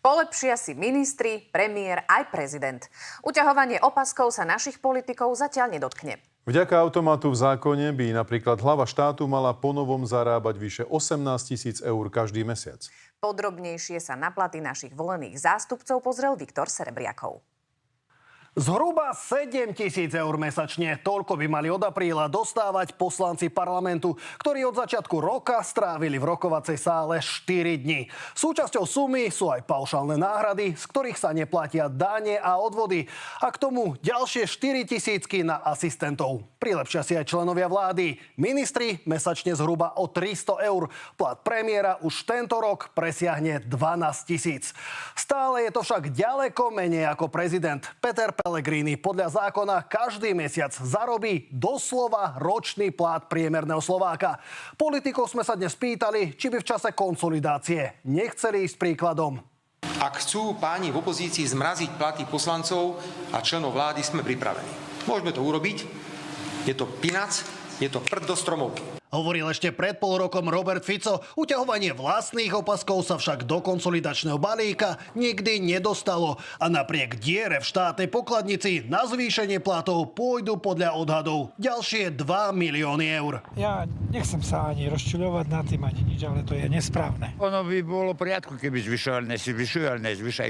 Polepšia si ministri, premiér aj prezident. Uťahovanie opaskov sa našich politikov zatiaľ nedotkne. Vďaka automatu v zákone by napríklad hlava štátu mala ponovom zarábať vyše 18 000 eur každý mesiac. Podrobnejšie sa na platy našich volených zástupcov pozrel Viktor Serebriakov. Zhruba 7 000 eur mesačne. Toľko by mali od apríla dostávať poslanci parlamentu, ktorí od začiatku roka strávili v rokovacej sále 4 dni. Súčasťou sumy sú aj paušálne náhrady, z ktorých sa neplatia dane a odvody. A k tomu ďalšie 4 000 na asistentov. Prilepšia si aj členovia vlády. Ministri mesačne zhruba o 300 eur. Plat premiéra už tento rok presiahne 12 000. Stále je to však ďaleko menej ako prezident Peter Pellegrini. Podľa zákona každý mesiac zarobí doslova ročný plat priemerného Slováka. Politikov sme sa dnes pýtali, či by v čase konsolidácie nechceli ísť príkladom. Ak chcú páni v opozícii zmraziť platy poslancov a členov vlády, sme pripravení. Môžeme to urobiť. Je to pinac, je to prd do stromovky. Hovoril ešte pred pol rokom Robert Fico. Uťahovanie vlastných opaskov sa však do konsolidačného balíka nikdy nedostalo. A napriek diere v štátnej pokladnici na zvýšenie platov pôjdu podľa odhadov ďalšie 2 milióny eur. Ja nechcem sa ani rozčuľovať nad tým, ani nič, ale to je nesprávne. Ono by bolo v poriadku, keby zvyšujú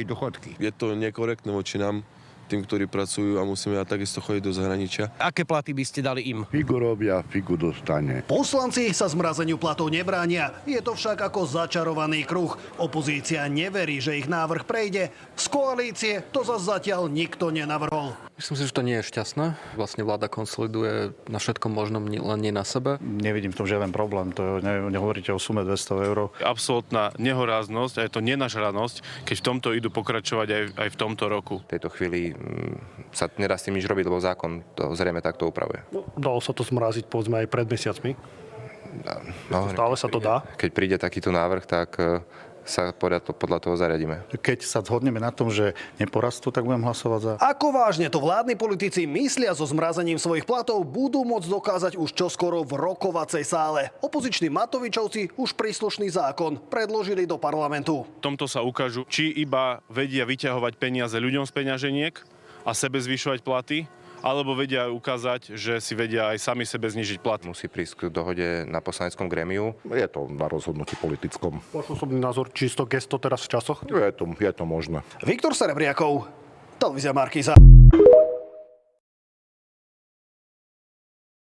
dôchodky. Je to nekorektné voči nám, tým, ktorí pracujú a musíme takisto chodiť do zahraničia. Aké platy by ste dali im? Figu robia, figu dostane. Poslanci sa zmrazeniu platov nebránia. Je to však ako začarovaný kruh. Opozícia neverí, že ich návrh prejde. Z koalície to zas zatiaľ nikto nenavrhol. Myslím si, že to nie je šťastné. Vlastne vláda konsoliduje na všetkom možnom, len nie na sebe. Nevidím v tom žiaden problém. To nehovoríte o sume 200 eur. Absolútna nehoráznosť a je to nenažranosť, keď v tomto idú pokračovať aj v tomto roku. V tejto chvíli sa nedá s tým nič robiť, lebo zákon to zrejme takto upravuje. Dalo sa to zmraziť povedzme aj pred mesiacmi? Stále sa to dá? Keď príde takýto návrh, tak sa podľa toho zariadíme. Keď sa zhodneme na tom, že neporastú, tak budem hlasovať za. Ako vážne to vládni politici myslia so zmrazením svojich platov, budú môcť dokázať už čoskoro v rokovacej sále. Opoziční Matovičovci už príslušný zákon predložili do parlamentu. V tomto sa ukážu, či iba vedia vyťahovať peniaze ľuďom z peňaženiek a sebe zvyšovať platy, alebo vedia ukázať, že si vedia aj sami sebe znižiť plat. Musí prísť k dohode na poslaneckom grémiu. Je to na rozhodnutí politickom. Váš osobný názor, čisto gesto teraz v časoch? Je to možné. Viktor Serebriakov, televízia Markíza.